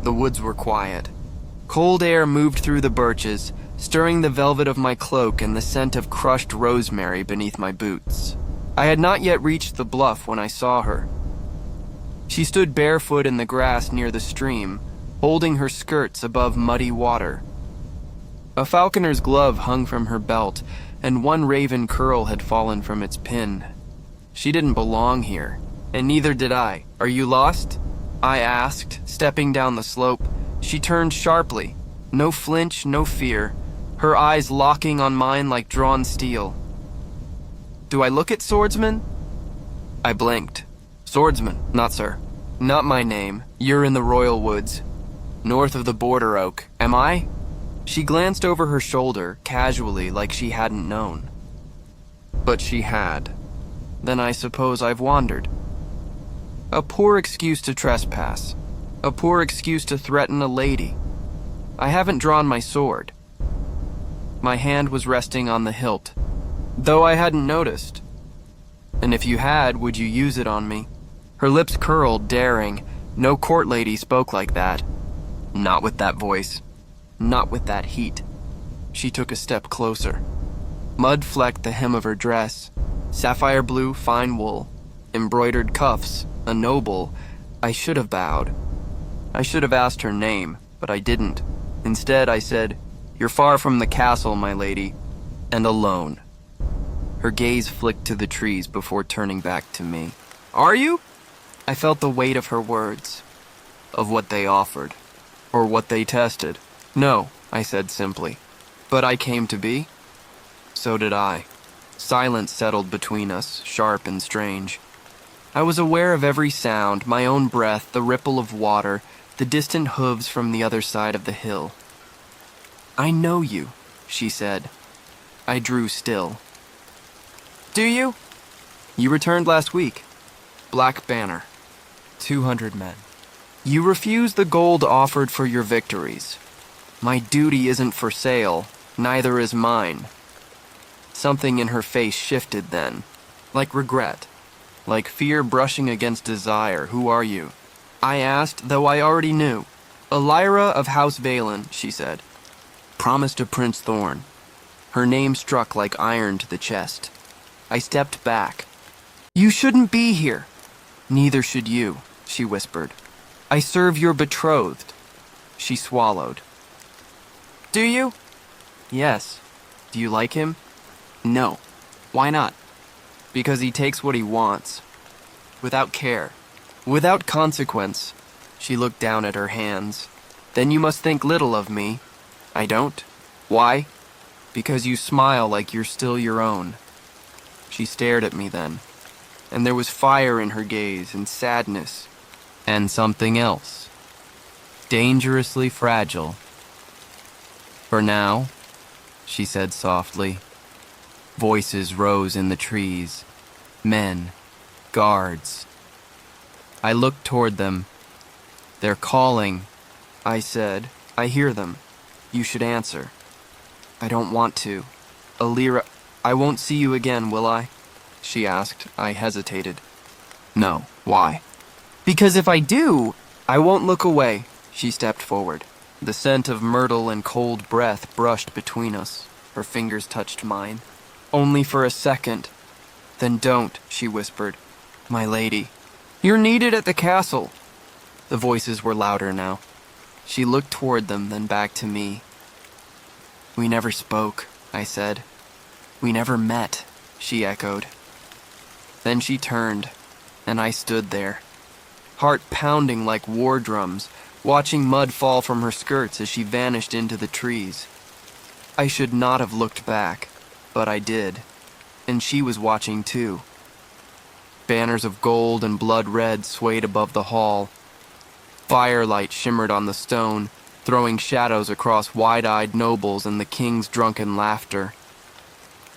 The woods were quiet. Cold air moved through the birches, stirring the velvet of my cloak and the scent of crushed rosemary beneath my boots. I had not yet reached the bluff when I saw her. She stood barefoot in the grass near the stream, holding her skirts above muddy water. A falconer's glove hung from her belt, and one raven curl had fallen from its pin. She didn't belong here, and neither did I. "Are you lost?" I asked, stepping down the slope. She turned sharply. No flinch, no fear, her eyes locking on mine like drawn steel. "Do I look it, swordsman?" I blinked. "Swordsman, not sir. Not my name. You're in the Royal Woods, north of the Border Oak. Am I?" She glanced over her shoulder, casually, like she hadn't known. But she had. Then I suppose I've wandered. A poor excuse to trespass. A poor excuse to threaten a lady. I haven't drawn my sword. My hand was resting on the hilt, though I hadn't noticed. "And if you had, would you use it on me?" Her lips curled, daring. No court lady spoke like that. Not with that voice. Not with that heat. She took a step closer. Mud flecked the hem of her dress. Sapphire blue, fine wool. Embroidered cuffs. A noble. I should have bowed. I should have asked her name, but I didn't. Instead, I said, "You're far from the castle, my lady, and alone." Her gaze flicked to the trees before turning back to me. "Are you?" I felt the weight of her words, of what they offered, or what they tested. "No," I said simply. "But I came to be." So did I. Silence settled between us, sharp and strange. I was aware of every sound, my own breath, the ripple of water, the distant hooves from the other side of the hill. "I know you," she said. I drew still. "Do you?" "You returned last week. Black Banner. 200 men. You refused the gold offered for your victories. My duty isn't for sale, neither is mine." Something in her face shifted then, like regret, like fear brushing against desire. "Who are you?" I asked, though I already knew. "A Lyra of House Valen," she said. "Promised to Prince Thorn." Her name struck like iron to the chest. I stepped back. "You shouldn't be here." "Neither should you," she whispered. "I serve your betrothed." She swallowed. "Do you?" "Yes." "Do you like him?" "No." "Why not?" "Because he takes what he wants. Without care. Without consequence." She looked down at her hands. "Then you must think little of me." "I don't." "Why?" "Because you smile like you're still your own." She stared at me then, and there was fire in her gaze and sadness, and something else. Dangerously fragile. "For now," she said softly. Voices rose in the trees. Men. Guards. I looked toward them. "They're calling," I said. "I hear them. You should answer." "I don't want to." "Alira, I won't see you again, will I?" she asked. I hesitated. "No. Why?" "Because if I do, I won't look away." She stepped forward. The scent of myrtle and cold breath brushed between us. Her fingers touched mine. "Only for a second." "Then don't," she whispered. "My lady." "You're needed at the castle." The voices were louder now. She looked toward them, then back to me. "We never spoke," I said. "We never met," she echoed. Then she turned, and I stood there, heart pounding like war drums, watching mud fall from her skirts as she vanished into the trees. I should not have looked back, but I did, and she was watching too. Banners of gold and blood red swayed above the hall. Firelight shimmered on the stone, throwing shadows across wide-eyed nobles and the king's drunken laughter.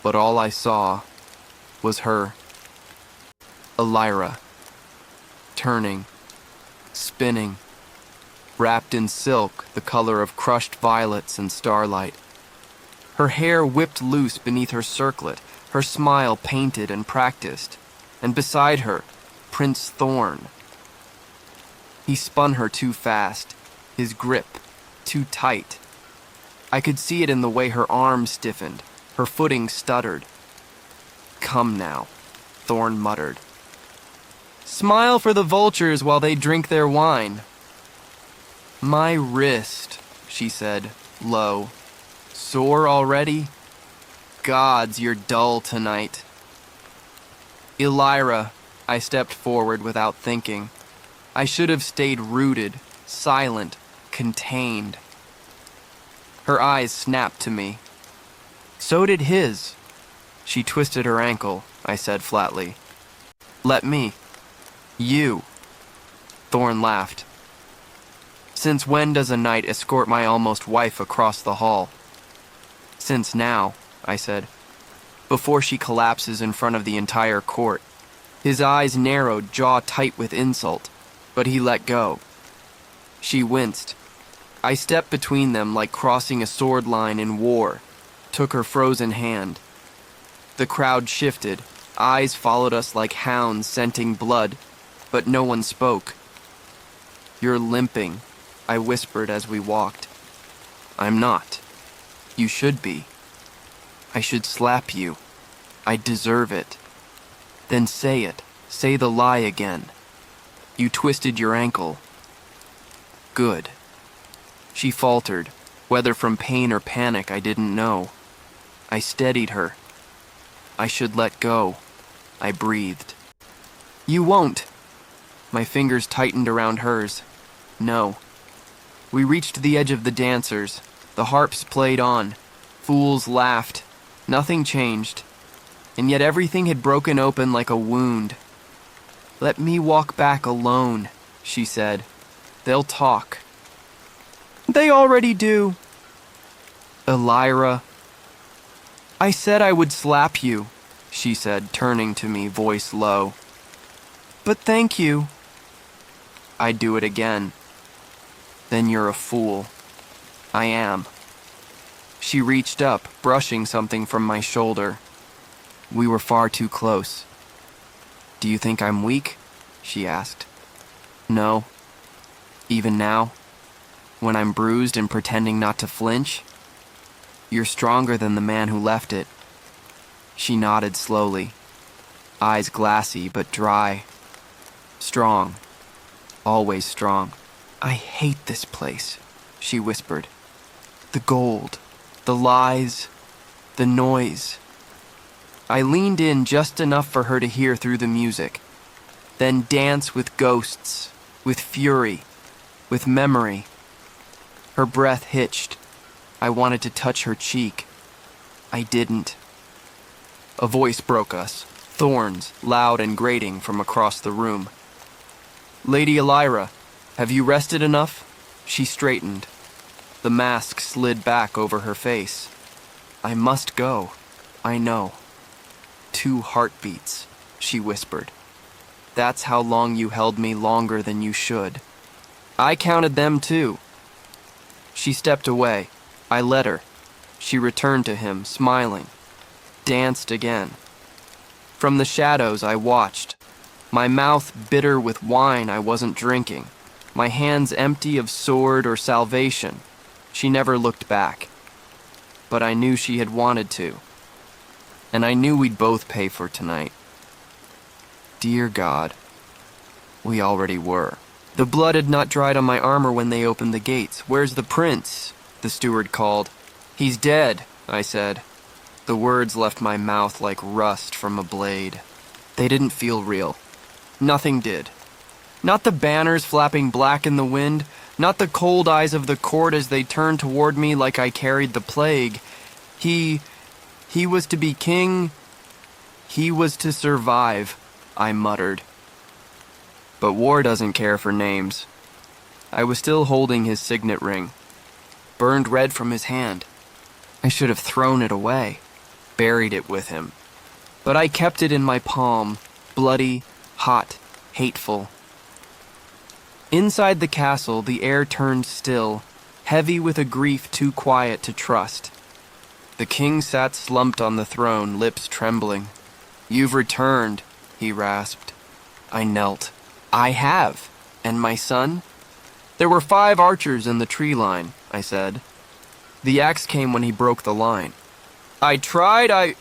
But all I saw was her. A Lyra. Turning. Spinning. Wrapped in silk, the color of crushed violets and starlight. Her hair whipped loose beneath her circlet, her smile painted and practiced. And beside her, Prince Thorn. He spun her too fast, his grip, too tight. I could see it in the way her arms stiffened, her footing stuttered. "Come now," Thorn muttered. "Smile for the vultures while they drink their wine." "My wrist," she said, low. "Sore already? Gods, you're dull tonight." "Elira," I stepped forward without thinking. I should have stayed rooted, silent, contained. Her eyes snapped to me. So did his. She twisted her ankle, I said flatly. "Let me." "You." Thorn laughed. "Since when does a knight escort my almost wife across the hall?" "Since now," I said, "before she collapses in front of the entire court." His eyes narrowed, jaw tight with insult, but he let go. She winced. I stepped between them like crossing a sword line in war, took her frozen hand. The crowd shifted, eyes followed us like hounds scenting blood, but no one spoke. "You're limping," I whispered as we walked. "I'm not. You should be. I should slap you. I deserve it." "Then say it. Say the lie again. You twisted your ankle." "Good." She faltered, whether from pain or panic I didn't know. I steadied her. "I should let go," I breathed. "You won't." My fingers tightened around hers. "No." We reached the edge of the dancers. The harps played on. Fools laughed. Nothing changed. And yet everything had broken open like a wound. "Let me walk back alone," she said. "They'll talk." "They already do." "Elira." "I said I would slap you," she said, turning to me, voice low. "But thank you." "I'd do it again." "Then you're a fool." "I am." She reached up, brushing something from my shoulder. We were far too close. "Do you think I'm weak?" she asked. "No. Even now? When I'm bruised and pretending not to flinch? You're stronger than the man who left it." She nodded slowly, eyes glassy but dry. "Strong. Always strong." "I hate this place," she whispered. "The gold, the lies, the noise." I leaned in just enough for her to hear through the music, then dance with ghosts, with fury, with memory. Her breath hitched. I wanted to touch her cheek. I didn't. A voice broke us, thorns, loud and grating from across the room. "Lady Elira, have you rested enough?" She straightened. The mask slid back over her face. "I must go. I know." "2 heartbeats," she whispered. "That's how long you held me, longer than you should." "I counted them too." She stepped away. I let her. She returned to him, smiling. Danced again. From the shadows I watched, my mouth bitter with wine I wasn't drinking, my hands empty of sword or salvation. She never looked back. But I knew she had wanted to. And I knew we'd both pay for tonight. Dear God, we already were. The blood had not dried on my armor when they opened the gates. "Where's the prince?" the steward called. "He's dead," I said. The words left my mouth like rust from a blade. They didn't feel real. Nothing did. Not the banners flapping black in the wind, not the cold eyes of the court as they turned toward me like I carried the plague. He was to be king. He was to survive, I muttered. But war doesn't care for names. I was still holding his signet ring, burned red from his hand. I should have thrown it away, buried it with him. But I kept it in my palm, bloody, hot, hateful. Inside the castle, the air turned still, heavy with a grief too quiet to trust. The king sat slumped on the throne, lips trembling. "You've returned," he rasped. I knelt. "I have. And my son?" There were 5 archers in the tree line, I said. The axe came when he broke the line. I tried.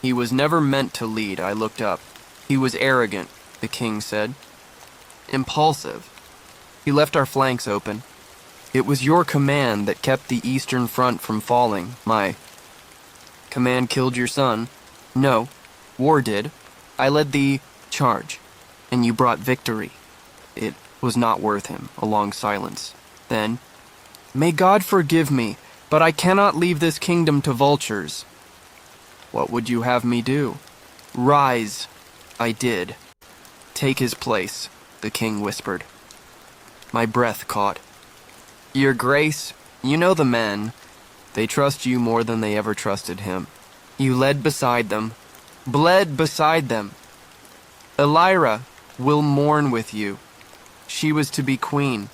He was never meant to lead, I looked up. He was arrogant, the king said. Impulsive. He left our flanks open. It was your command that kept the Eastern Front from falling. My command killed your son? No, war did. I led the charge, and you brought victory. It was not worth him, a long silence. Then, may God forgive me, but I cannot leave this kingdom to vultures. What would you have me do? Rise. I did. Take his place, the king whispered. My breath caught. Your Grace, you know the men. They trust you more than they ever trusted him. You led beside them, bled beside them. Elira will mourn with you. She was to be queen.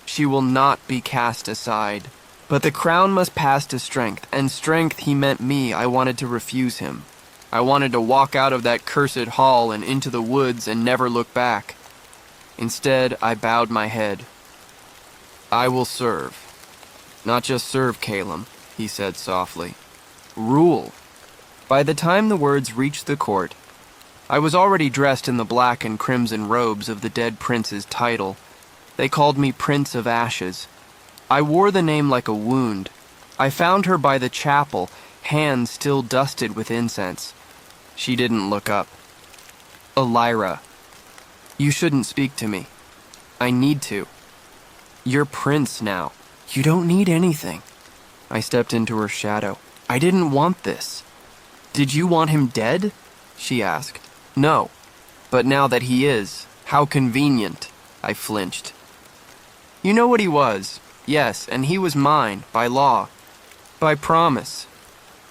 She will not be cast aside. But the crown must pass to strength, and strength he meant me. I wanted to refuse him. I wanted to walk out of that cursed hall and into the woods and never look back. Instead, I bowed my head. I will serve. Not just serve, Calum, he said softly. Rule. By the time the words reached the court, I was already dressed in the black and crimson robes of the dead prince's title. They called me Prince of Ashes. I wore the name like a wound. I found her by the chapel, hands still dusted with incense. She didn't look up. Elira, you shouldn't speak to me. I need to. You're prince now. You don't need anything. I stepped into her shadow. I didn't want this. Did you want him dead? She asked. No. But now that he is, how convenient. I flinched. You know what he was. Yes, and he was mine, by law. By promise.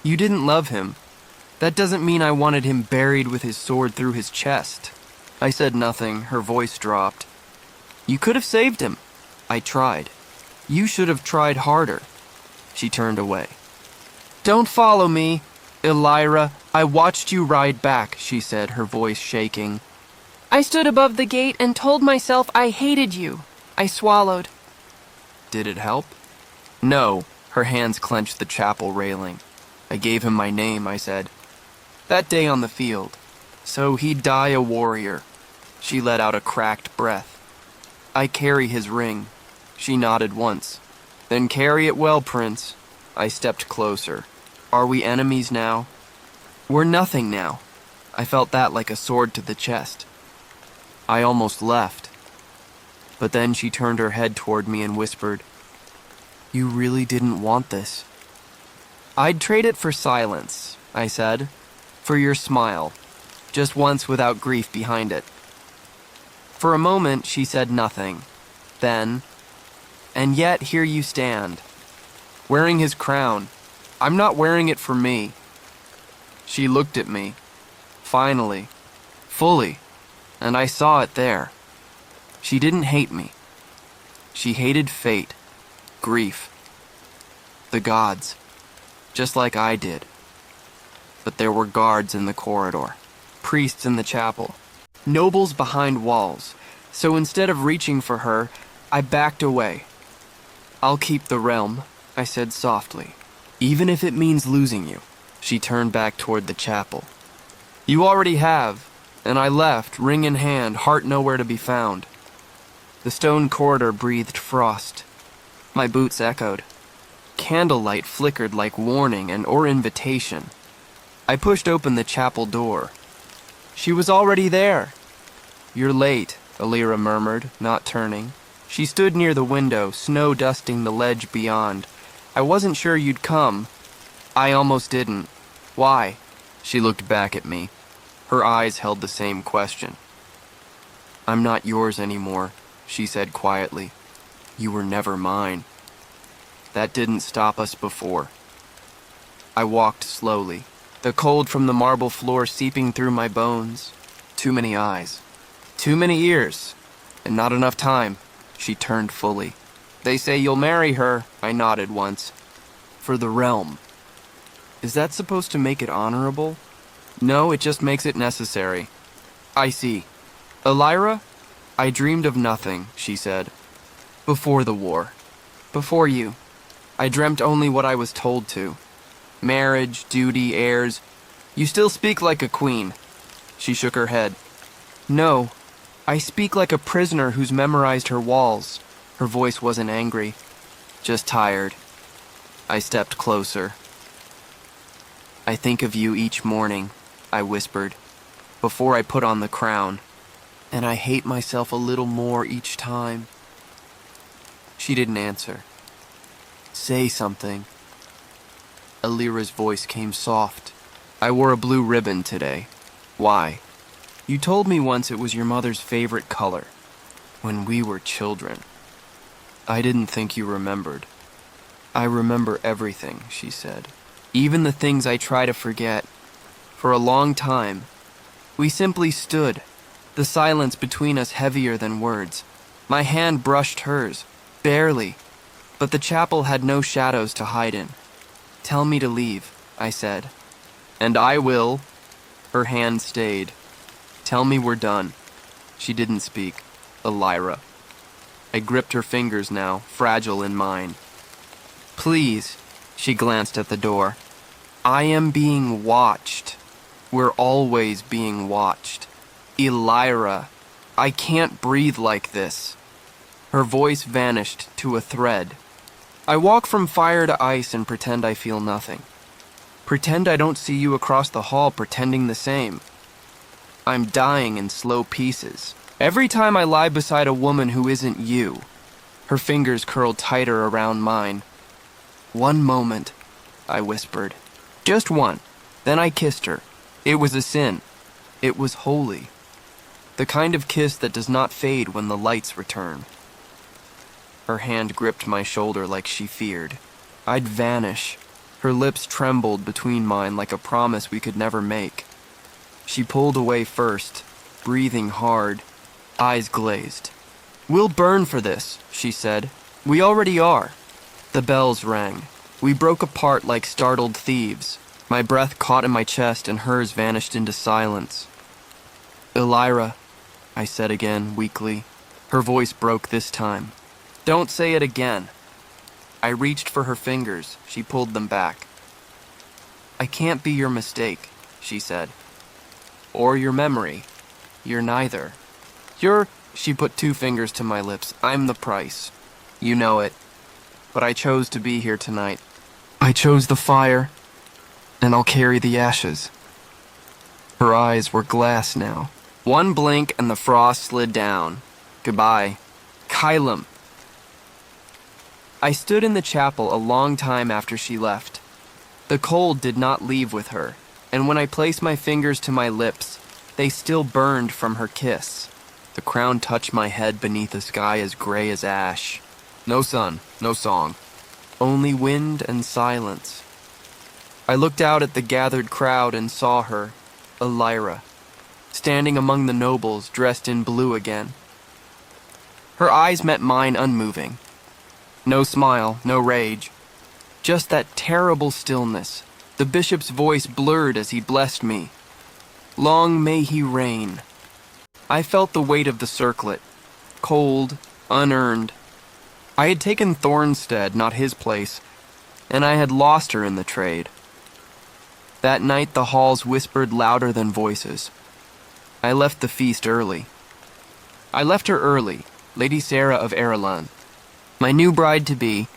You didn't love him. That doesn't mean I wanted him buried with his sword through his chest. I said nothing. Her voice dropped. You could have saved him. I tried. You should have tried harder. She turned away. Don't follow me, Elira. I watched you ride back, she said, her voice shaking. I stood above the gate and told myself I hated you. I swallowed. Did it help? No. Her hands clenched the chapel railing. I gave him my name, I said. That day on the field. So he'd die a warrior. She let out a cracked breath. I carry his ring. She nodded once. Then carry it well, Prince. I stepped closer. Are we enemies now? We're nothing now. I felt that like a sword to the chest. I almost left. But then she turned her head toward me and whispered, You really didn't want this. I'd trade it for silence, I said. For your smile. Just once without grief behind it. For a moment, she said nothing. Then, and yet here you stand. Wearing his crown. I'm not wearing it for me. She looked at me. Finally. Fully. And I saw it there. She didn't hate me. She hated fate. Grief. The gods. Just like I did. But there were guards in the corridor. Priests in the chapel. Nobles behind walls. So instead of reaching for her, I backed away. I'll keep the realm, I said softly. Even if it means losing you. She turned back toward the chapel. You already have. And I left, ring in hand, heart nowhere to be found. The stone corridor breathed frost. My boots echoed. Candlelight flickered like warning or invitation. I pushed open the chapel door. She was already there. You're late, Elira murmured, not turning. She stood near the window, snow dusting the ledge beyond. I wasn't sure you'd come. I almost didn't. Why? She looked back at me. Her eyes held the same question. I'm not yours anymore, she said quietly. You were never mine. That didn't stop us before. I walked slowly, the cold from the marble floor seeping through my bones. Too many eyes. Too many ears. And not enough time. She turned fully. They say you'll marry her, I nodded once. For the realm. Is that supposed to make it honorable? No, it just makes it necessary. I see. Elira? I dreamed of nothing, she said. Before the war. Before you. I dreamt only what I was told to. Marriage, duty, heirs. You still speak like a queen. She shook her head. No, I speak like a prisoner who's memorized her walls. Her voice wasn't angry, just tired. I stepped closer. I think of you each morning, I whispered, before I put on the crown. And I hate myself a little more each time. She didn't answer. Say something. Alira's voice came soft. I wore a blue ribbon today. Why? You told me once it was your mother's favorite color. When we were children. I didn't think you remembered. I remember everything, she said. Even the things I try to forget. For a long time, we simply stood, the silence between us heavier than words. My hand brushed hers, barely, but the chapel had no shadows to hide in. Tell me to leave, I said. And I will. Her hand stayed. Tell me we're done. She didn't speak. Alira. I gripped her fingers now, fragile in mine. Please, she glanced at the door. I am being watched. We're always being watched. Alira, I can't breathe like this. Her voice vanished to a thread. I walk from fire to ice and pretend I feel nothing. Pretend I don't see you across the hall pretending the same. I'm dying in slow pieces. Every time I lie beside a woman who isn't you. Her fingers curled tighter around mine. One moment, I whispered. Just one. Then I kissed her. It was a sin. It was holy. The kind of kiss that does not fade when the lights return. Her hand gripped my shoulder like she feared. I'd vanish. Her lips trembled between mine like a promise we could never make. She pulled away first, breathing hard, eyes glazed. We'll burn for this, she said. We already are. The bells rang. We broke apart like startled thieves. My breath caught in my chest and hers vanished into silence. Alira, I said again, weakly. Her voice broke this time. Don't say it again. I reached for her fingers. She pulled them back. I can't be your mistake, she said. Or your memory. You're neither. She put 2 fingers to my lips. I'm the price. You know it. But I chose to be here tonight. I chose the fire, and I'll carry the ashes. Her eyes were glass now. One blink and the frost slid down. Goodbye. Kylam. I stood in the chapel a long time after she left. The cold did not leave with her, and when I placed my fingers to my lips, they still burned from her kiss. The crown touched my head beneath a sky as gray as ash. No sun, no song. Only wind and silence. I looked out at the gathered crowd and saw her, Alira, standing among the nobles dressed in blue again. Her eyes met mine unmoving. No smile, no rage. Just that terrible stillness. The bishop's voice blurred as he blessed me. Long may he reign. I felt the weight of the circlet. Cold, unearned. I had taken Thornstead, not his place, and I had lost her in the trade. That night the halls whispered louder than voices. I left the feast early. I left her early, Lady Sarah of Erelan, my new bride-to-be,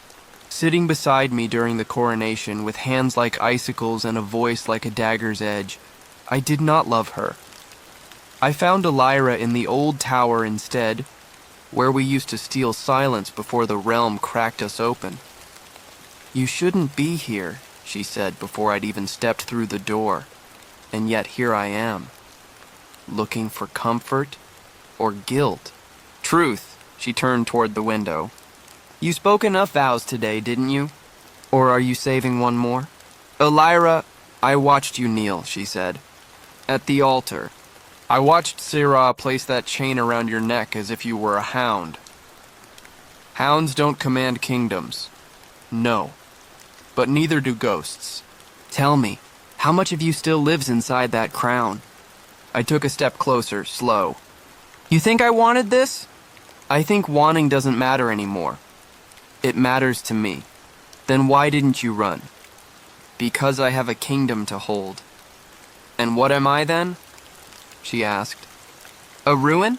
sitting beside me during the coronation with hands like icicles and a voice like a dagger's edge. I did not love her. I found Alira in the old tower instead, where we used to steal silence before the realm cracked us open. You shouldn't be here, she said before I'd even stepped through the door, and yet here I am, looking for comfort or guilt. Truth, she turned toward the window. You spoke enough vows today, didn't you? Or are you saving one more? Alira, I watched you kneel, she said. At the altar. I watched Sirah place that chain around your neck as if you were a hound. Hounds don't command kingdoms. No. But neither do ghosts. Tell me, how much of you still lives inside that crown? I took a step closer, slow. You think I wanted this? I think wanting doesn't matter anymore. It matters to me. Then why didn't you run? Because I have a kingdom to hold. And what am I then? She asked. A ruin?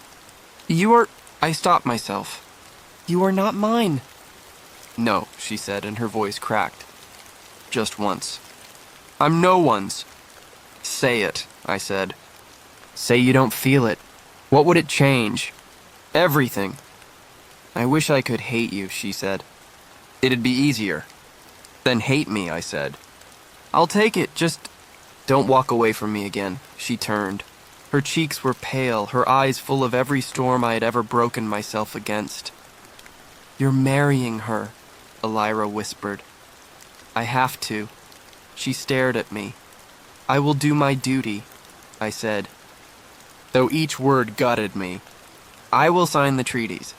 You are... I stopped myself. You are not mine. No, she said, and her voice cracked. Just once. I'm no one's. Say it, I said. Say you don't feel it. What would it change? Everything. I wish I could hate you, she said. It'd be easier. Then hate me, I said. I'll take it, just don't walk away from me again. She turned. Her cheeks were pale, her eyes full of every storm I had ever broken myself against. You're marrying her, Elira whispered. I have to. She stared at me. I will do my duty, I said, though each word gutted me. I will sign the treaties.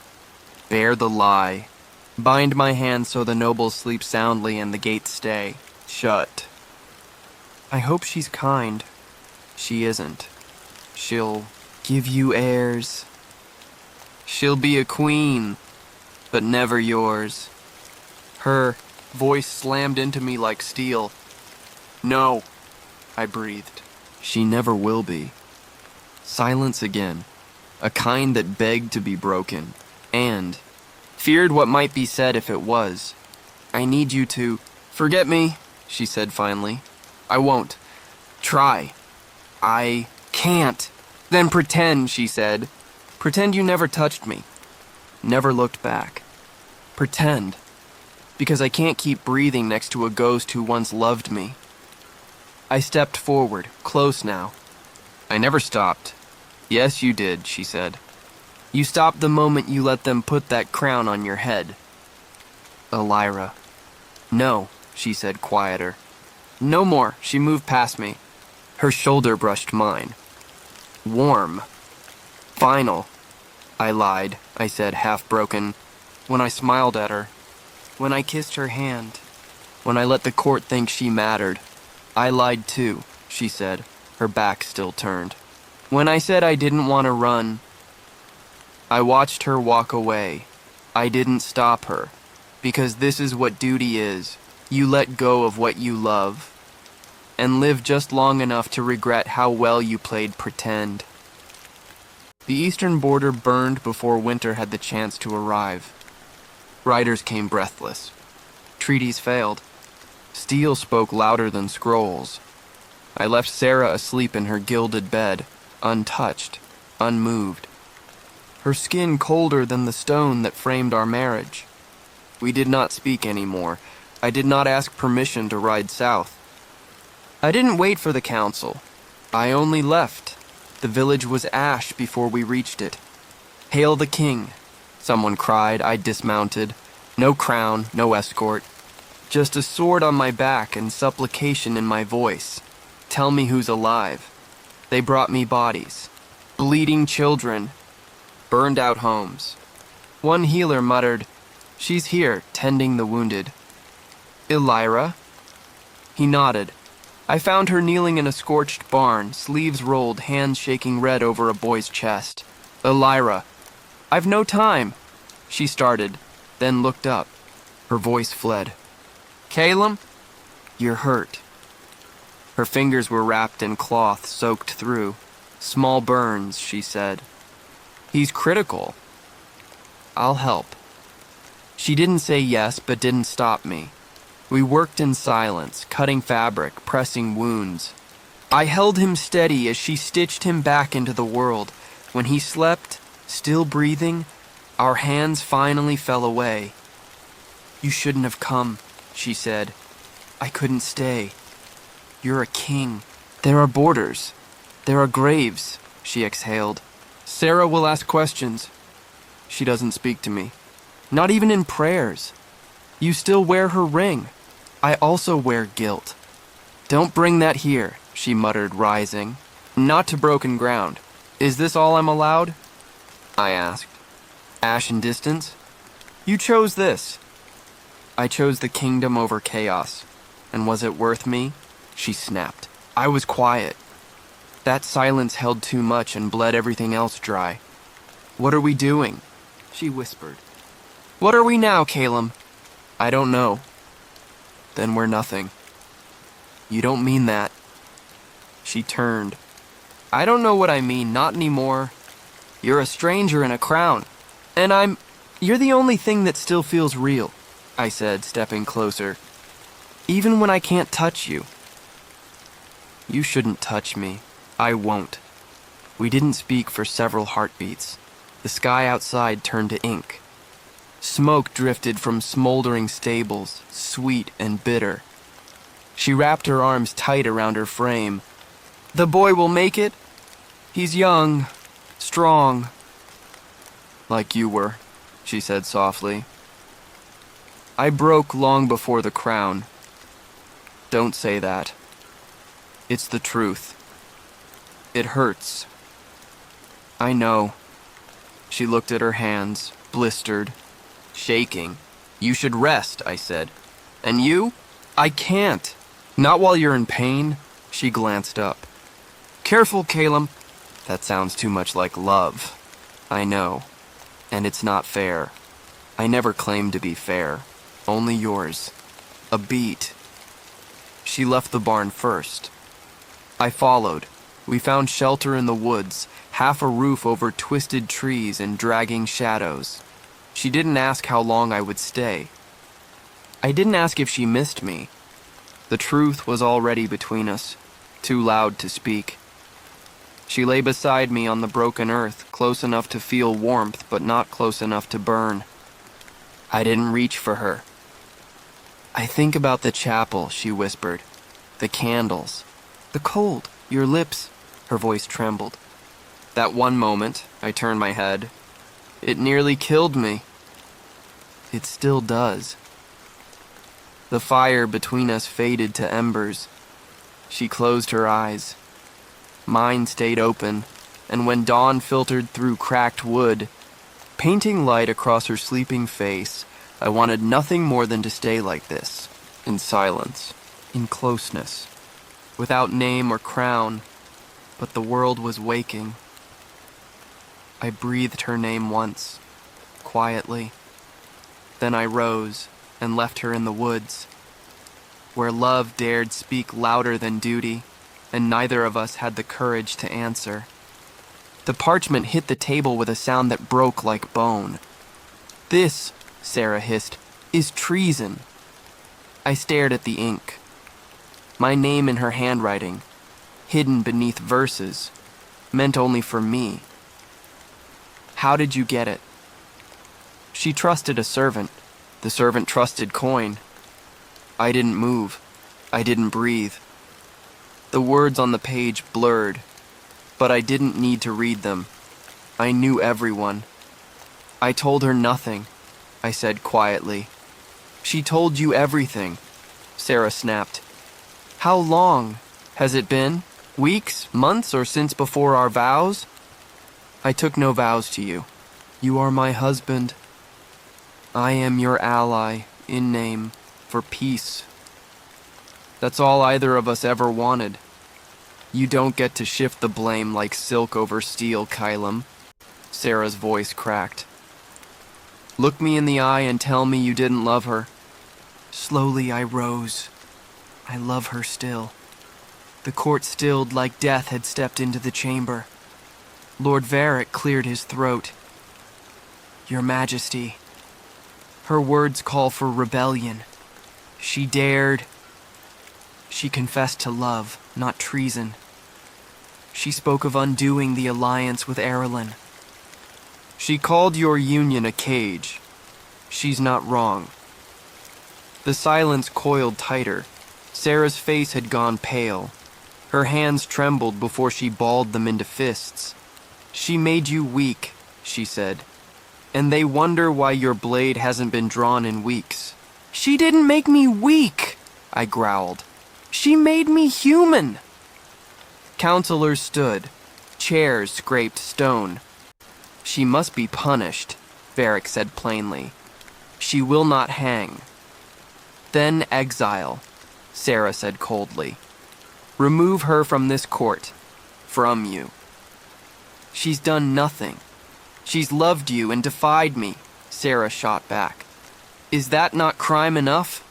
Bear the lie. Bind my hands so the nobles sleep soundly and the gates stay shut. I hope she's kind. She isn't. She'll give you heirs. She'll be a queen, but never yours. Her voice slammed into me like steel. No, I breathed. She never will be. Silence again, a kind that begged to be broken, and feared what might be said if it was. I need you to forget me, she said finally. I won't. Try. I can't. Then pretend, she said. Pretend you never touched me. Never looked back. Pretend. Because I can't keep breathing next to a ghost who once loved me. I stepped forward, close now. I never stopped. Yes, you did, she said. You stopped the moment you let them put that crown on your head. Elira. No, she said, quieter. No more, she moved past me. Her shoulder brushed mine. Warm. Final. I lied, I said, half broken, when I smiled at her. When I kissed her hand. When I let the court think she mattered. I lied too, she said, her back still turned. When I said I didn't want to run. I watched her walk away. I didn't stop her. Because this is what duty is. You let go of what you love. And live just long enough to regret how well you played pretend. The eastern border burned before winter had the chance to arrive. Riders came breathless. Treaties failed. Steel spoke louder than scrolls. I left Sarah asleep in her gilded bed, untouched, unmoved. Her skin colder than the stone that framed our marriage. We did not speak anymore. I did not ask permission to ride south. I didn't wait for the council. I only left. The village was ash before we reached it. Hail the king, someone cried. I dismounted. No crown, no escort. Just a sword on my back and supplication in my voice. Tell me who's alive. They brought me bodies. Bleeding children. Burned out homes. One healer muttered, She's here, tending the wounded. Elira? He nodded. I found her kneeling in a scorched barn, sleeves rolled, hands shaking red over a boy's chest. Elira. I've no time. She started, then looked up. Her voice fled. Calum? You're hurt. Her fingers were wrapped in cloth soaked through. Small burns, she said. He's critical. I'll help. She didn't say yes, but didn't stop me. We worked in silence, cutting fabric, pressing wounds. I held him steady as she stitched him back into the world. When he slept, still breathing, our hands finally fell away. You shouldn't have come, she said. I couldn't stay. You're a king. There are borders. There are graves, she exhaled. Sarah will ask questions. She doesn't speak to me. Not even in prayers. You still wear her ring. I also wear guilt. Don't bring that here, she muttered, rising. Not to broken ground. Is this all I'm allowed? I asked. Ash and distance? You chose this. I chose the kingdom over chaos. And was it worth me? She snapped. I was quiet. That silence held too much and bled everything else dry. What are we doing? she whispered. What are we now, Calum? I don't know. Then we're nothing. You don't mean that. She turned. I don't know what I mean, not anymore. You're a stranger in a crown. And you're the only thing that still feels real, I said, stepping closer. Even when I can't touch you. You shouldn't touch me. I won't. We didn't speak for several heartbeats. The sky outside turned to ink. Smoke drifted from smoldering stables, sweet and bitter. She wrapped her arms tight around her frame. The boy will make it. He's young, strong. Like you were, she said softly. I broke long before the crown. Don't say that. It's the truth. It hurts. I know. She looked at her hands, blistered, shaking. You should rest, I said. And you? I can't. Not while you're in pain. She glanced up. Careful, Calum. That sounds too much like love. I know. And it's not fair. I never claimed to be fair. Only yours. A beat. She left the barn first. I followed. We found shelter in the woods, half a roof over twisted trees and dragging shadows. She didn't ask how long I would stay. I didn't ask if she missed me. The truth was already between us, too loud to speak. She lay beside me on the broken earth, close enough to feel warmth, but not close enough to burn. I didn't reach for her. I think about the chapel, she whispered. The candles. The cold. Your lips. Her voice trembled. That one moment, I turned my head. It nearly killed me. It still does. The fire between us faded to embers. She closed her eyes. Mine stayed open, and when dawn filtered through cracked wood, painting light across her sleeping face, I wanted nothing more than to stay like this, in silence, in closeness, without name or crown, but the world was waking. I breathed her name once, quietly. Then I rose and left her in the woods, where love dared speak louder than duty, and neither of us had the courage to answer. The parchment hit the table with a sound that broke like bone. This, Sarah hissed, is treason. I stared at the ink. My name in her handwriting, hidden beneath verses, meant only for me. How did you get it? She trusted a servant. The servant trusted coin. I didn't move. I didn't breathe. The words on the page blurred, but I didn't need to read them. I knew everyone. I told her nothing, I said quietly. She told you everything, Sarah snapped. How long has it been? Weeks, months, or since before our vows? I took no vows to you. You are my husband. I am your ally, in name, for peace. That's all either of us ever wanted. You don't get to shift the blame like silk over steel, Kylam. Sarah's voice cracked. Look me in the eye and tell me you didn't love her. Slowly I rose. I love her still. The court stilled like death had stepped into the chamber. Lord Varick cleared his throat. Your Majesty. Her words call for rebellion. She dared. She confessed to love, not treason. She spoke of undoing the alliance with Erilyn. She called your union a cage. She's not wrong. The silence coiled tighter. Sarah's face had gone pale. Her hands trembled before she balled them into fists. She made you weak, she said. And they wonder why your blade hasn't been drawn in weeks. She didn't make me weak, I growled. She made me human. Counselors stood. Chairs scraped stone. She must be punished, Varick said plainly. She will not hang. Then exile, Sarah said coldly. Remove her from this court. From you. She's done nothing. She's loved you and defied me, Sarah shot back. Is that not crime enough?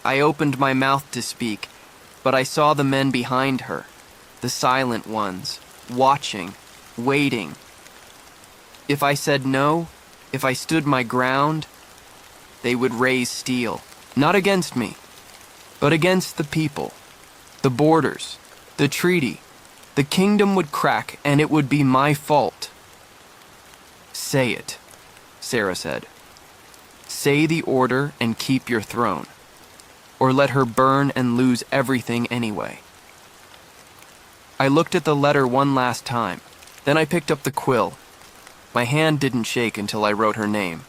I opened my mouth to speak, but I saw the men behind her, the silent ones, watching, waiting. If I said no, if I stood my ground, they would raise steel, not against me, but against the people, the borders, the treaty. The kingdom would crack, and it would be my fault. Say it, Sarah said. Say the order and keep your throne, or let her burn and lose everything anyway. I looked at the letter one last time, then I picked up the quill. My hand didn't shake until I wrote her name.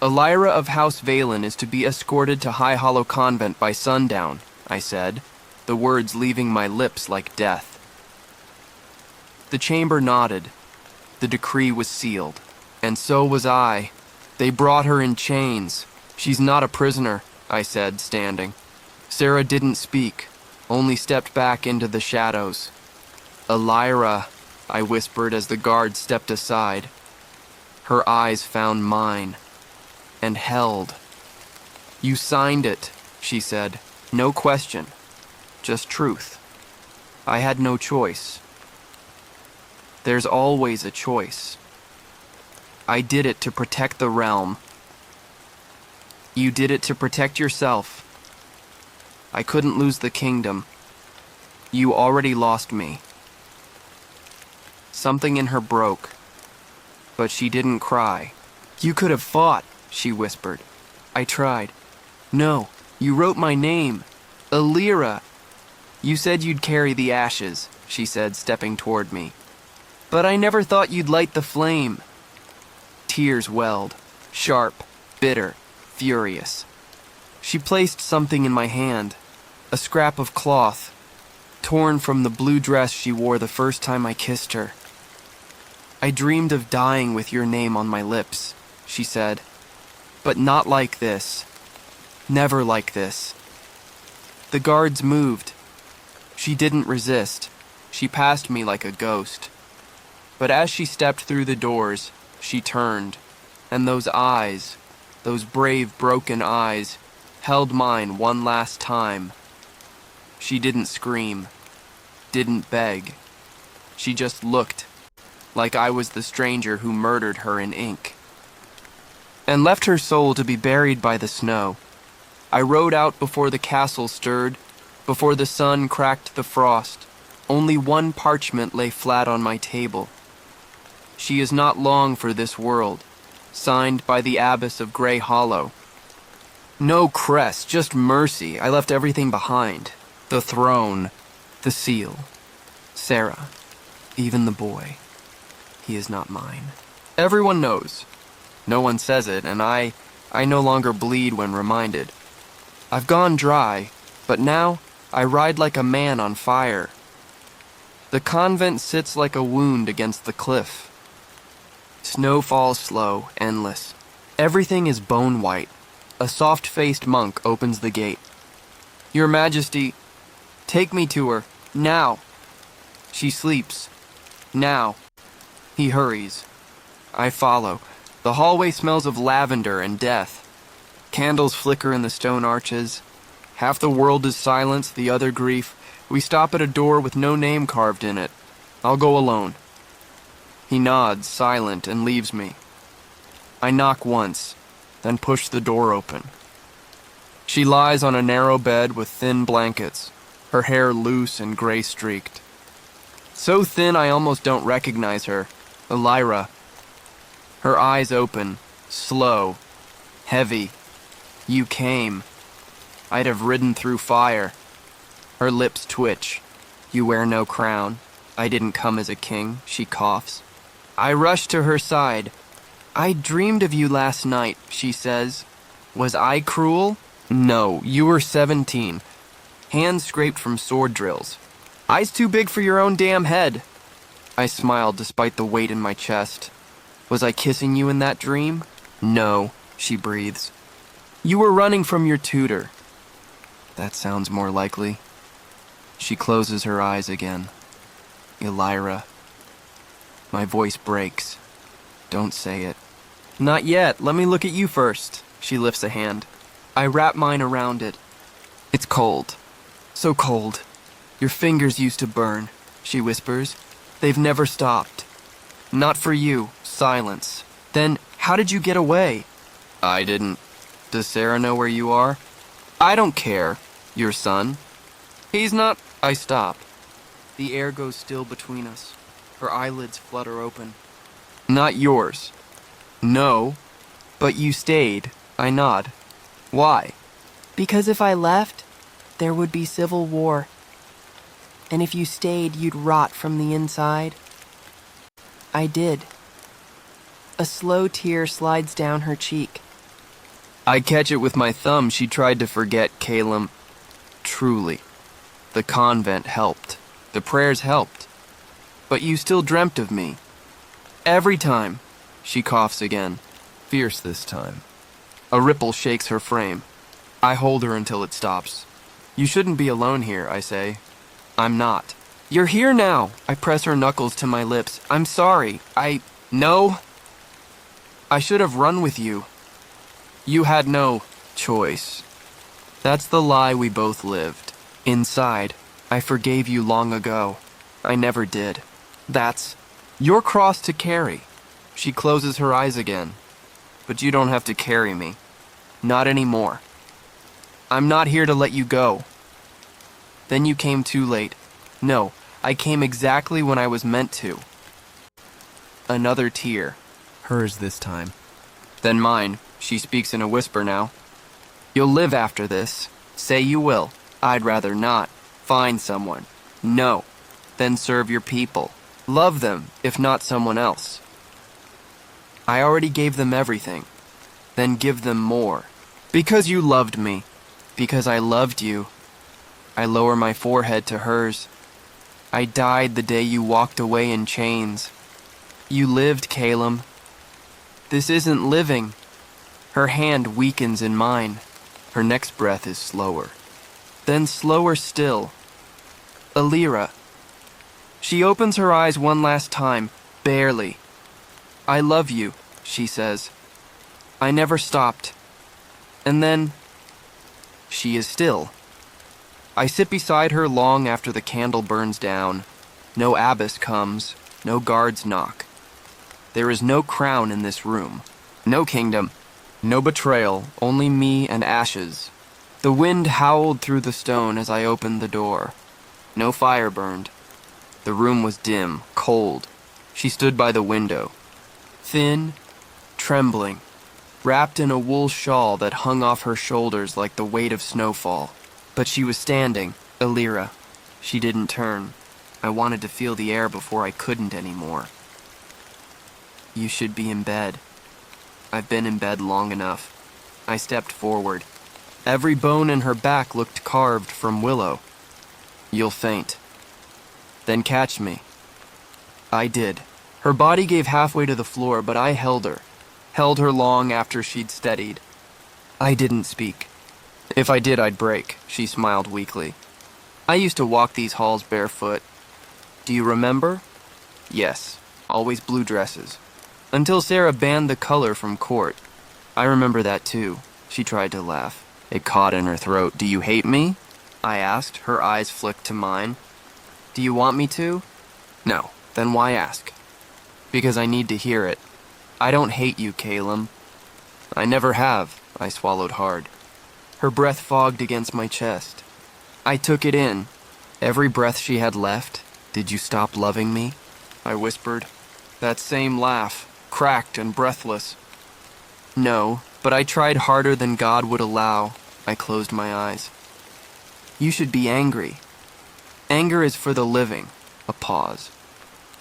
Elira of House Valen is to be escorted to High Hollow Convent by sundown, I said, the words leaving my lips like death. The chamber nodded. The decree was sealed. And so was I. They brought her in chains. She's not a prisoner, I said, standing. Sarah didn't speak, only stepped back into the shadows. Elira, I whispered as the guard stepped aside. Her eyes found mine, and held. You signed it, she said. No question. Just truth. I had no choice. There's always a choice. I did it to protect the realm. You did it to protect yourself. I couldn't lose the kingdom. You already lost me. Something in her broke, but she didn't cry. You could have fought, she whispered. I tried. No, you wrote my name. Elira. You said you'd carry the ashes, she said, stepping toward me. But I never thought you'd light the flame. Tears welled, sharp, bitter, furious. She placed something in my hand, a scrap of cloth, torn from the blue dress she wore the first time I kissed her. I dreamed of dying with your name on my lips, she said. But not like this. Never like this. The guards moved. She didn't resist. She passed me like a ghost. But as she stepped through the doors, she turned, and those eyes, those brave, broken eyes, held mine one last time. She didn't scream, didn't beg. She just looked, like I was the stranger who murdered her in ink, and left her soul to be buried by the snow. I rode out before the castle stirred, before the sun cracked the frost. Only one parchment lay flat on my table. She is not long for this world, signed by the abbess of Grey Hollow. No crest, just mercy. I left everything behind. The throne, the seal, Sarah, even the boy. He is not mine. Everyone knows. No one says it, and I no longer bleed when reminded. I've gone dry, but now I ride like a man on fire. The convent sits like a wound against the cliff. Snow falls slow, endless. Everything is bone white. A soft-faced monk opens the gate. Your Majesty, take me to her, now. She sleeps. Now. He hurries. I follow. The hallway smells of lavender and death. Candles flicker in the stone arches. Half the world is silence, the other grief. We stop at a door with no name carved in it. I'll go alone. He nods, silent, and leaves me. I knock once, then push the door open. She lies on a narrow bed with thin blankets, her hair loose and gray-streaked. So thin I almost don't recognize her. Elira. Her eyes open, slow, heavy. You came. I'd have ridden through fire. Her lips twitch. You wear no crown. I didn't come as a king, she coughs. I rush to her side. I dreamed of you last night, she says. Was I cruel? No, you were 17. Hands scraped from sword drills. Eyes too big for your own damn head. I smiled despite the weight in my chest. Was I kissing you in that dream? No, she breathes. You were running from your tutor. That sounds more likely. She closes her eyes again. Elira. My voice breaks. Don't say it. Not yet. Let me look at you first. She lifts a hand. I wrap mine around it. It's cold. So cold. Your fingers used to burn, she whispers. They've never stopped. Not for you. Silence. Then, how did you get away? I didn't. Does Sarah know where you are? I don't care. Your son? He's not. I stop. The air goes still between us. Her eyelids flutter open. Not yours. No. But you stayed. I nod. Why? Because if I left, there would be civil war. And if you stayed, you'd rot from the inside. I did. A slow tear slides down her cheek. I catch it with my thumb. She tried to forget Caleb. Truly. The convent helped. The prayers helped. But you still dreamt of me. Every time. She coughs again. Fierce this time. A ripple shakes her frame. I hold her until it stops. You shouldn't be alone here, I say. I'm not. You're here now. I press her knuckles to my lips. I'm sorry. No. I should have run with you. You had no choice. That's the lie we both lived. Inside, I forgave you long ago. I never did. That's your cross to carry. She closes her eyes again. But you don't have to carry me. Not anymore. I'm not here to let you go. Then you came too late. No, I came exactly when I was meant to. Another tear. Hers this time. Then mine. She speaks in a whisper now. You'll live after this. Say you will. I'd rather not. Find someone. No. Then serve your people. Love them, if not someone else. I already gave them everything. Then give them more. Because you loved me. Because I loved you. I lower my forehead to hers. I died the day you walked away in chains. You lived, Caleb. This isn't living. Her hand weakens in mine. Her next breath is slower. Then slower still. Alira. She opens her eyes one last time, barely. I love you, she says. I never stopped. And then, she is still. I sit beside her long after the candle burns down. No abbess comes, no guards knock. There is no crown in this room, no kingdom, no betrayal, only me and ashes. The wind howled through the stone as I opened the door. No fire burned. The room was dim, cold. She stood by the window, thin, trembling, wrapped in a wool shawl that hung off her shoulders like the weight of snowfall. But she was standing, Alira. She didn't turn. I wanted to feel the air before I couldn't anymore. You should be in bed. I've been in bed long enough. I stepped forward. Every bone in her back looked carved from willow. You'll faint. Then catch me. I did. Her body gave halfway to the floor, but I held her. Held her long after she'd steadied. I didn't speak. If I did, I'd break, she smiled weakly. I used to walk these halls barefoot. Do you remember? Yes, always blue dresses. Until Sarah banned the color from court. I remember that too. She tried to laugh. It caught in her throat. Do you hate me? I asked, her eyes flicked to mine. Do you want me to? No. Then why ask? Because I need to hear it. I don't hate you, Caleb. I never have. I swallowed hard. Her breath fogged against my chest. I took it in. Every breath she had left. Did you stop loving me? I whispered. That same laugh, cracked and breathless. No, but I tried harder than God would allow. I closed my eyes. You should be angry. Anger is for the living. A pause.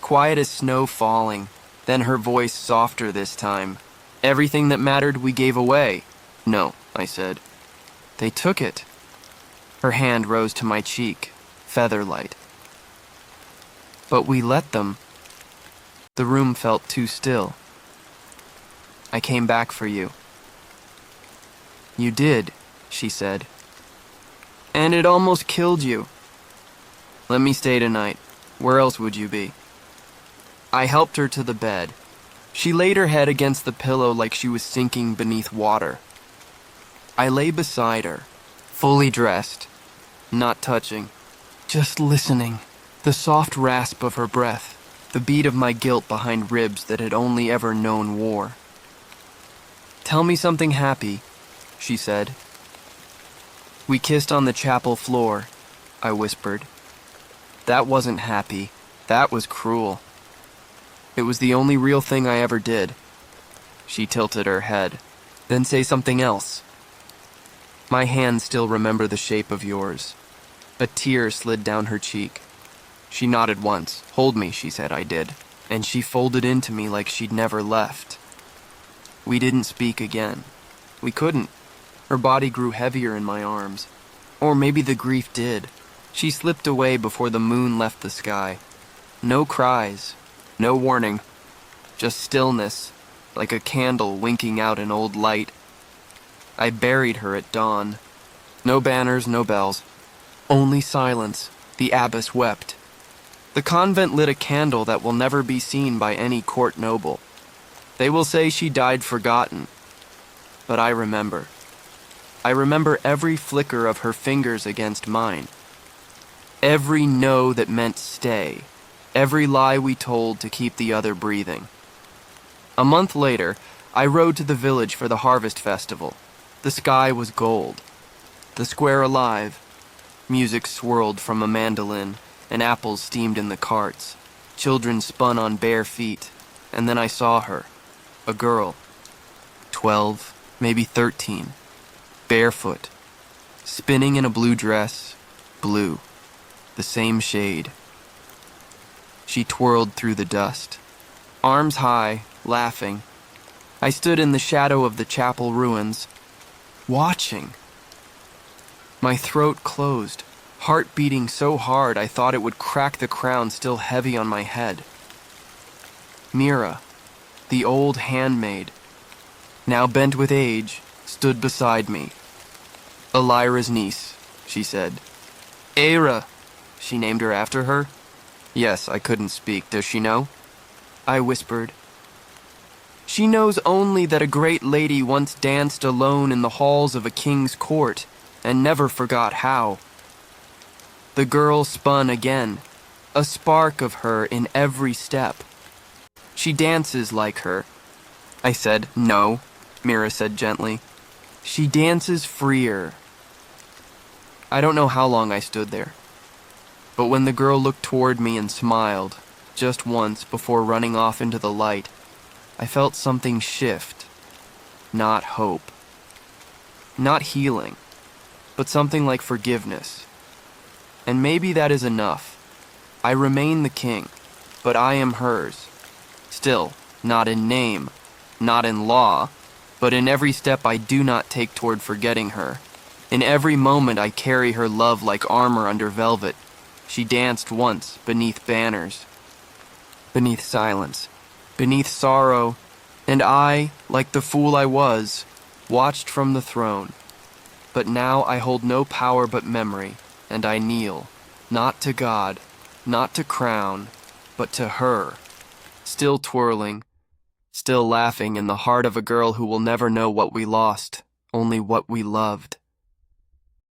Quiet as snow falling. Then her voice softer this time. Everything that mattered we gave away. No, I said. They took it. Her hand rose to my cheek, feather-light. But we let them. The room felt too still. I came back for you. You did, she said. And it almost killed you. Let me stay tonight. Where else would you be? I helped her to the bed. She laid her head against the pillow like she was sinking beneath water. I lay beside her, fully dressed, not touching, just listening. The soft rasp of her breath, the beat of my guilt behind ribs that had only ever known war. "Tell me something happy," she said. "We kissed on the chapel floor," I whispered. "That wasn't happy. That was cruel. It was the only real thing I ever did." She tilted her head. "Then say something else." My hands still remember the shape of yours. A tear slid down her cheek. She nodded once. "Hold me," she said. I did. And she folded into me like she'd never left. We didn't speak again. We couldn't. Her body grew heavier in my arms. Or maybe the grief did. She slipped away before the moon left the sky. No cries, no warning. Just stillness, like a candle winking out an old light. I buried her at dawn. No banners, no bells. Only silence. The abbess wept. The convent lit a candle that will never be seen by any court noble. They will say she died forgotten. But I remember. I remember every flicker of her fingers against mine. Every no that meant stay. Every lie we told to keep the other breathing. A month later, I rode to the village for the harvest festival. The sky was gold. The square alive. Music swirled from a mandolin, and apples steamed in the carts. Children spun on bare feet, and then I saw her. A girl. 12, maybe 13. Barefoot. Spinning in a blue dress. Blue. The same shade. She twirled through the dust. Arms high, laughing. I stood in the shadow of the chapel ruins, watching. My throat closed, heart beating so hard I thought it would crack the crown still heavy on my head. Mira, the old handmaid, now bent with age, stood beside me. "Elira's niece," she said. "Eira," she named her after her. Yes, I couldn't speak. Does she know? I whispered. "She knows only that a great lady once danced alone in the halls of a king's court, and never forgot how." The girl spun again, a spark of her in every step. "She dances like her." I said. "No," Mira said gently. "She dances freer." I don't know how long I stood there. But when the girl looked toward me and smiled, just once before running off into the light, I felt something shift. Not hope. Not healing. But something like forgiveness. And maybe that is enough. I remain the king, but I am hers. Still, not in name, not in law, but in every step I do not take toward forgetting her. In every moment I carry her love like armor under velvet. She danced once beneath banners, beneath silence, beneath sorrow, and I, like the fool I was, watched from the throne. But now I hold no power but memory, and I kneel, not to God, not to crown, but to her, still twirling, still laughing in the heart of a girl who will never know what we lost, only what we loved.